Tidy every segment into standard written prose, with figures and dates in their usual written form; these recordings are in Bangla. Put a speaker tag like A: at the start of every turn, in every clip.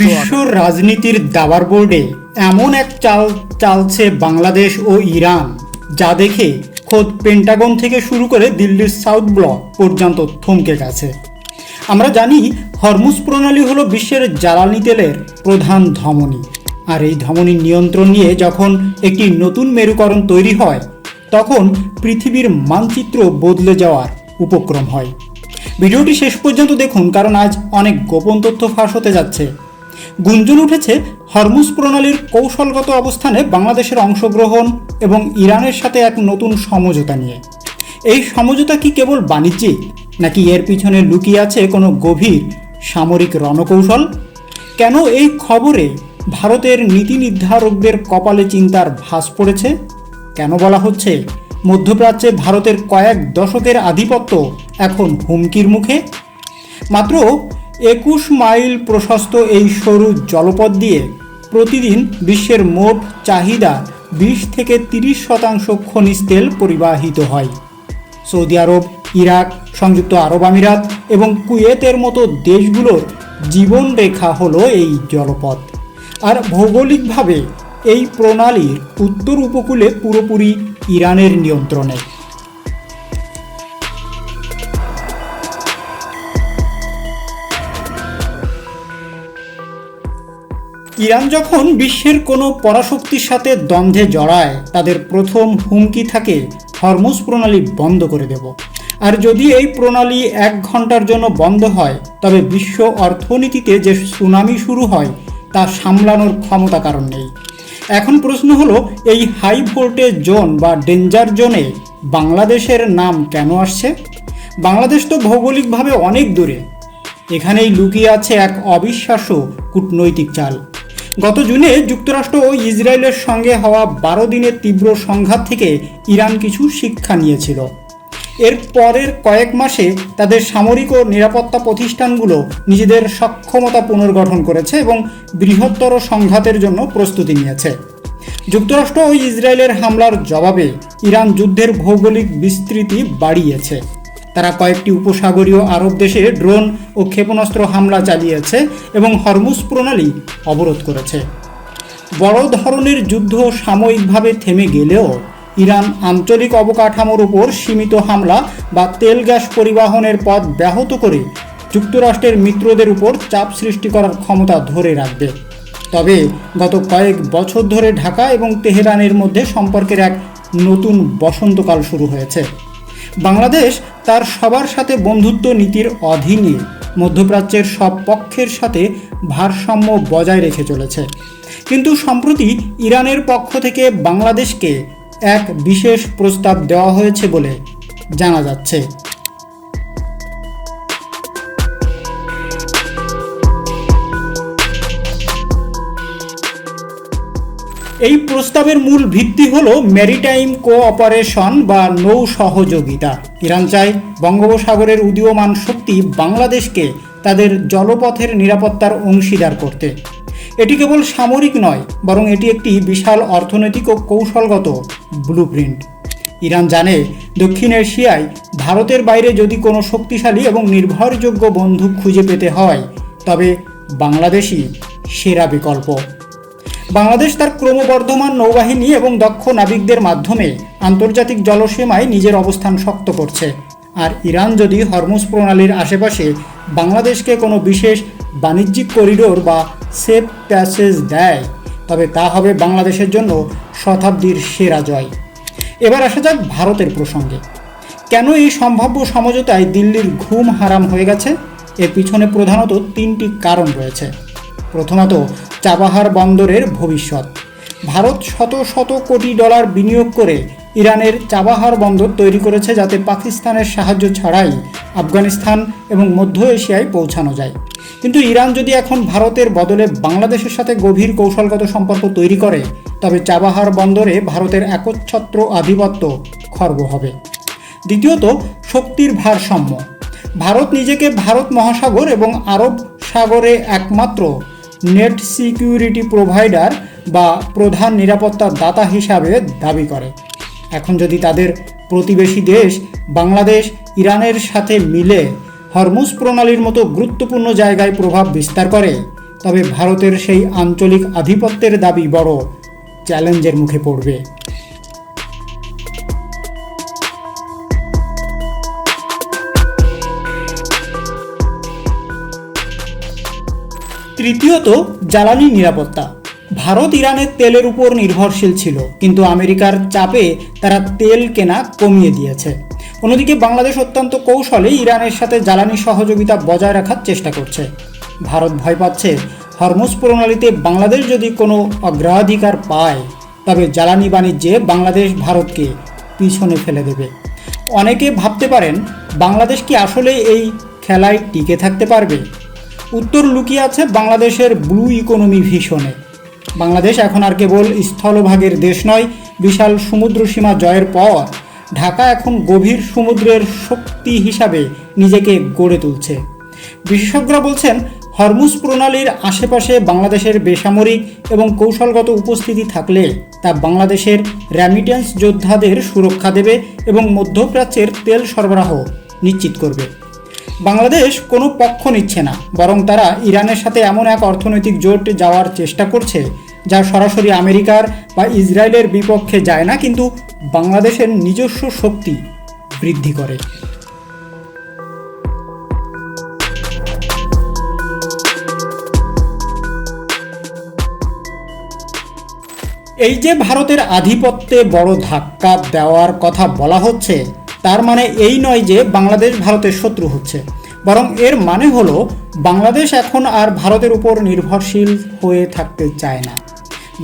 A: বিশ্ব রাজনীতির দাবার বোর্ডে এমন এক চাল চালছে বাংলাদেশ ও ইরান, যা দেখে খোদ পেন্টাগন থেকে শুরু করে দিল্লির সাউথ ব্লক পর্যন্ত থমকে গেছে। আমরা জানি হরমুজ প্রণালী হলো বিশ্বের জ্বালানি তেলের প্রধান ধমনী, আর এই ধমনী নিয়ন্ত্রণ নিয়ে যখন একটি নতুন মেরুকরণ তৈরি হয়, তখন পৃথিবীর মানচিত্র বদলে যাওয়ার উপক্রম হয়। ভিডিওটি শেষ পর্যন্ত দেখুন, কারণ আজ অনেক গোপন তথ্য ফাঁস হতে যাচ্ছে। গুঞ্জন উঠেছে হরমুজ প্রণালীর কৌশলগত অবস্থানে বাংলাদেশের অংশগ্রহণ এবং ইরানের সাথে এক নতুন সমঝোতা নিয়ে। এই সমঝোতা কি কেবল বাণিজ্যিক, নাকি এর পিছনে লুকিয়ে আছে কোনো গভীর সামরিক রণকৌশল? কেন এই খবরে ভারতের নীতি নির্ধারকদের কপালে চিন্তার ভাঁজ পড়েছে? কেন বলা হচ্ছে মধ্যপ্রাচ্যে ভারতের কয়েক দশকের আধিপত্য এখন হুমকির মুখে? মাত্র 21 মাইল প্রশস্ত এই সরু জলপথ দিয়ে প্রতিদিন বিশ্বের মোট চাহিদা 20 থেকে 30% খনিজ তেল পরিবাহিত হয়। সৌদি আরব, ইরাক, সংযুক্ত আরব আমিরাত এবং কুয়েতের মতো দেশগুলোর জীবনরেখা হলো এই জলপথ। আর ভৌগোলিকভাবে এই প্রণালীর উত্তর উপকূলে পুরোপুরি ইরানের নিয়ন্ত্রণে। ইরান যখন বিশ্বের কোনো পরাশক্তির সাথে দ্বন্দ্বে জড়ায়, তাদের প্রথম হুমকি থাকে হরমুজ প্রণালী বন্ধ করে দেব। আর যদি এই প্রণালী 1 ঘন্টার জন্য বন্ধ হয়, তবে বিশ্ব অর্থনীতিতে যে সুনামি শুরু হয় তা সামলানোর ক্ষমতা কারণ নেই। এখন প্রশ্ন হলো, এই হাই ভোল্টেজ জোন বা ডেঞ্জার জোনে বাংলাদেশের নাম কেন আসছে? বাংলাদেশ তো ভৌগোলিকভাবে অনেক দূরে। এখানেই লুকিয়ে আছে এক অবিশ্বাস্য কূটনৈতিক চাল। গত জুনে যুক্তরাষ্ট্র ও ইসরায়েলের সঙ্গে হওয়া 12 দিনের তীব্র সংঘাত থেকে ইরান কিছু শিক্ষা নিয়েছিল। এর পরের কয়েক মাসে তাদের সামরিক ও নিরাপত্তা প্রতিষ্ঠানগুলো নিজেদের সক্ষমতা পুনর্গঠন করেছে এবং বৃহত্তর সংঘাতের জন্য প্রস্তুতি নিয়েছে। যুক্তরাষ্ট্র ও ইসরায়েলের হামলার জবাবে ইরান যুদ্ধের ভৌগোলিক বিস্তৃতি বাড়িয়েছে। তারা কয়েকটি উপসাগরীয় আরব দেশে ড্রোন ও ক্ষেপণাস্ত্র হামলা চালিয়েছে এবং হরমুজ প্রণালী অবরোধ করেছে। বড় ধরনের যুদ্ধ সাময়িকভাবে থেমে গেলেও ইরান আঞ্চলিক অবকাঠামোর উপর সীমিত হামলা বা তেল গ্যাস পরিবহনের পথ ব্যাহত করে যুক্তরাষ্ট্রের মিত্রদের উপর চাপ সৃষ্টি করার ক্ষমতা ধরে রাখবে। তবে গত কয়েক বছর ধরে ঢাকা এবং তেহরানের মধ্যে সম্পর্কের এক নতুন বসন্তকাল শুরু হয়েছে। বাংলাদেশ তার সবার সাথে বন্ধুত্ব নীতির অধীনে মধ্যপ্রাচ্যের সব পক্ষের সাথে ভারসাম্য বজায় রেখে চলেছে। কিন্তু সম্প্রতি ইরানের পক্ষ থেকে বাংলাদেশকে এক বিশেষ প্রস্তাব দেওয়া হয়েছে বলে জানা যাচ্ছে। এই প্রস্তাবের মূল ভিত্তি হলো ম্যারিটাইম কোঅপারেশন বা নৌ সহযোগিতা। ইরান চায় বঙ্গোপসাগরের উদীয়মান শক্তি বাংলাদেশকে তাদের জলপথের নিরাপত্তার অংশীদার করতে। এটি কেবল সামরিক নয়, বরং এটি একটি বিশাল অর্থনৈতিক ও কৌশলগত ব্লুপ্রিন্ট। ইরান জানে দক্ষিণ এশিয়ায় ভারতের বাইরে যদি কোনো শক্তিশালী এবং নির্ভরযোগ্য বন্ধু খুঁজে পেতে হয়, তবে বাংলাদেশই সেরা বিকল্প। বাংলাদেশ তার ক্রমবর্ধমান নৌবাহিনী এবং দক্ষ নাবিকদের মাধ্যমে আন্তর্জাতিক জলসীমায় নিজের অবস্থান শক্ত করছে। আর ইরান যদি হরমুজ প্রণালীর আশেপাশে বাংলাদেশকে কোনো বিশেষ বাণিজ্যিক করিডোর বা সেফ প্যাসেজ দেয়, তবে তা হবে বাংলাদেশের জন্য শতাব্দীর সেরা জয়। এবার আসা যাক ভারতের প্রসঙ্গে। কেন এই সম্ভাব্য সমঝোতায় দিল্লির ঘুম হারাম হয়ে গেছে? এর পিছনে প্রধানত 3টি কারণ রয়েছে। প্রথমত, চাবাহার বন্দরের ভবিষ্যৎ। ভারত শত শত কোটি ডলার বিনিয়োগ করে ইরানের চাবাহার বন্দর তৈরি করেছে, যাতে পাকিস্তানের সাহায্য ছাড়াই আফগানিস্তান এবং মধ্য এশিয়ায় পৌঁছানো যায়। কিন্তু ইরান যদি এখন ভারতের বদলে বাংলাদেশের সাথে গভীর কৌশলগত সম্পর্ক তৈরি করে, তবে চাবাহার বন্দরে ভারতের একচ্ছত্র আধিপত্য খর্ব হবে। দ্বিতীয়ত, শক্তির ভারসাম্য। ভারত নিজেকে ভারত মহাসাগর এবং আরব সাগরে একমাত্র নেট সিকিউরিটি প্রোভাইডার বা প্রধান নিরাপত্তা দাতা হিসাবে দাবি করে। এখন যদি তাদের প্রতিবেশী দেশ বাংলাদেশ ইরানের সাথে মিলে হরমুজ প্রণালীর মতো গুরুত্বপূর্ণ জায়গায় প্রভাব বিস্তার করে, তবে ভারতের সেই আঞ্চলিক আধিপত্যের দাবি বড় চ্যালেঞ্জের মুখে পড়বে। তৃতীয়ত, জ্বালানি নিরাপত্তা। ভারত ইরানের তেলের উপর নির্ভরশীল ছিল, কিন্তু আমেরিকার চাপে তারা তেল কেনা কমিয়ে দিয়েছে। অন্যদিকে বাংলাদেশ অত্যন্ত কৌশলে ইরানের সাথে জ্বালানি সহযোগিতা বজায় রাখার চেষ্টা করছে। ভারত ভয় পাচ্ছে হরমুজ প্রণালীতে বাংলাদেশ যদি কোনো অগ্রাধিকার পায়, তবে জ্বালানি বাণিজ্যে বাংলাদেশ ভারতকে পিছনে ফেলে দেবে। অনেকে ভাবতে পারেন, বাংলাদেশ কি আসলে এই খেলায় টিকে থাকতে পারবে? উত্তর লুকিয়ে আছে বাংলাদেশের ব্লু ইকোনমি ভিশনে। বাংলাদেশ এখন আর কেবল স্থলভাগের দেশ নয়, বিশাল সমুদ্র সীমা জয়ের পর ঢাকা এখন গভীর সমুদ্রের শক্তি হিসাবে নিজেকে গড়ে তুলছে। বিশেষজ্ঞরা বলছেন, হরমুজ প্রণালীর আশেপাশে বাংলাদেশের বেসামরিক এবং কৌশলগত উপস্থিতি থাকলে তা বাংলাদেশের রেমিটেন্স যোদ্ধাদের সুরক্ষা দেবে এবং মধ্যপ্রাচ্যের তেল সরবরাহ নিশ্চিত করবে। বাংলাদেশ কোনো পক্ষ নিচ্ছে না, বরং তারা ইরানের সাথে এমন এক অর্থনৈতিক জোট যাওয়ার চেষ্টা করছে যা সরাসরি আমেরিকার বা ইসরায়েলের বিপক্ষে যায় না, কিন্তু বাংলাদেশের নিজস্ব শক্তি বৃদ্ধি করে। এই যে ভারতের আধিপত্যে বড় ধাক্কা দেওয়ার কথা বলা হচ্ছে, তার মানে এই নয় যে বাংলাদেশ ভারতের শত্রু হচ্ছে, বরং এর মানে হলো বাংলাদেশ এখন আর ভারতের উপর নির্ভরশীল হয়ে থাকতে চায় না।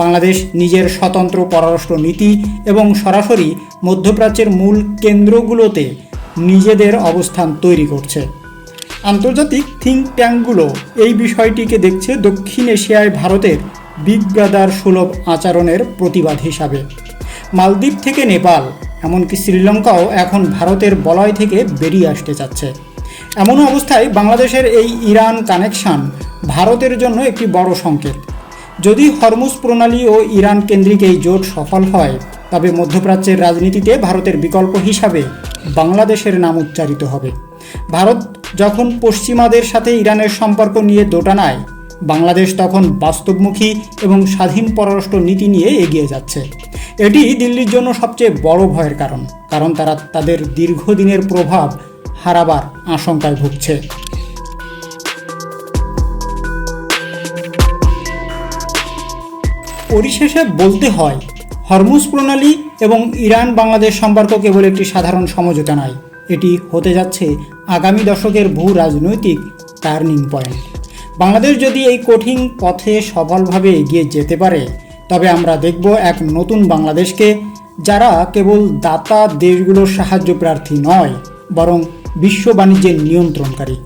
A: বাংলাদেশ নিজের স্বতন্ত্র পররাষ্ট্র নীতি এবং সরাসরি মধ্যপ্রাচ্যের মূল কেন্দ্রগুলোতে নিজেদের অবস্থান তৈরি করছে। আন্তর্জাতিক থিঙ্ক ট্যাঙ্কগুলো এই বিষয়টিকে দেখছে দক্ষিণ এশিয়ায় ভারতের বিগ ব্রাদার সুলভ আচরণের প্রতিবাদ হিসাবে। মালদ্বীপ থেকে নেপাল, এমনকি শ্রীলঙ্কাও এখন ভারতের বলয় থেকে বেরিয়ে আসতে চাচ্ছে। এমন অবস্থায় বাংলাদেশের এই ইরান কানেকশন ভারতের জন্য একটি বড় সংকেত। যদি হরমুজ প্রণালী ও ইরান কেন্দ্রিক এই জোট সফল হয়, তবে মধ্যপ্রাচ্যের রাজনীতিতে ভারতের বিকল্প হিসাবে বাংলাদেশের নাম উচ্চারিত হবে। ভারত যখন পশ্চিমাদের সাথে ইরানের সম্পর্ক নিয়ে দোটানায়, বাংলাদেশ তখন বাস্তবমুখী এবং স্বাধীন পররাষ্ট্র নীতি নিয়ে এগিয়ে যাচ্ছে। এটি দিল্লির জন্য সবচেয়ে বড় ভয়ের কারণ তারা তাদের দীর্ঘদিনের প্রভাব হারাবার আশঙ্কায় ভুগছে। পরিশেষে বলতে হয়, হরমুজ প্রণালী এবং ইরান বাংলাদেশ সম্পর্ক কেবল একটি সাধারণ সমঝোতা নয়, এটি হতে যাচ্ছে আগামী দশকের ভূ রাজনৈতিক টার্নিং পয়েন্ট। বাংলাদেশ যদি এই কঠিন পথে সফলভাবে এগিয়ে যেতে পারে, তবে আমরা দেখব এক নতুন বাংলাদেশকে, যারা কেবল দাতা দেশগুলোর সাহায্য প্রার্থী নয়, বরং বিশ্ব বাণিজ্যের নিয়ন্ত্রণকারী।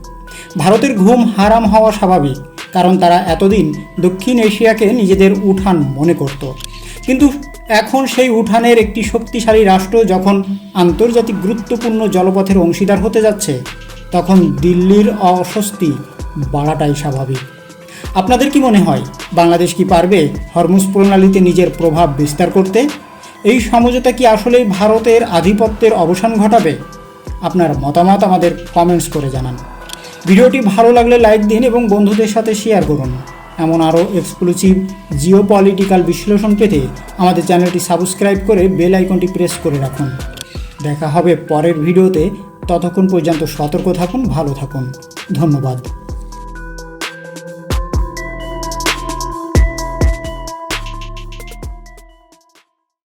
A: ভারতের ঘুম হারাম হওয়া স্বাভাবিক, কারণ তারা এতদিন দক্ষিণ এশিয়াকে নিজেদের উঠান মনে করত। কিন্তু এখন সেই উঠানের একটি শক্তিশালী রাষ্ট্র যখন আন্তর্জাতিক গুরুত্বপূর্ণ জলপথের অংশীদার হতে যাচ্ছে, তখন দিল্লির অস্বস্তি বাড়াটাই স্বাভাবিক। আপনাদের কি মনে হয়, বাংলাদেশ কি পারবে হরমুজ প্রণালীতে নিজের প্রভাব বিস্তার করতে? এই সমঝোতা কি আসলেই ভারতের আধিপত্যের অবসান ঘটাবে? আপনার মতামত আমাদের কমেন্টস করে জানান। ভিডিওটি ভালো লাগলে লাইক দিন এবং বন্ধুদের সাথে শেয়ার করুন। এমন আরও এক্সক্লুসিভ জিওপলিটিক্যাল বিশ্লেষণ পেতে আমাদের চ্যানেলটি সাবস্ক্রাইব করে বেল আইকনটি প্রেস করে রাখুন। দেখা হবে পরের ভিডিওতে। ততক্ষণ পর্যন্ত সতর্ক থাকুন, ভালো থাকুন। ধন্যবাদ।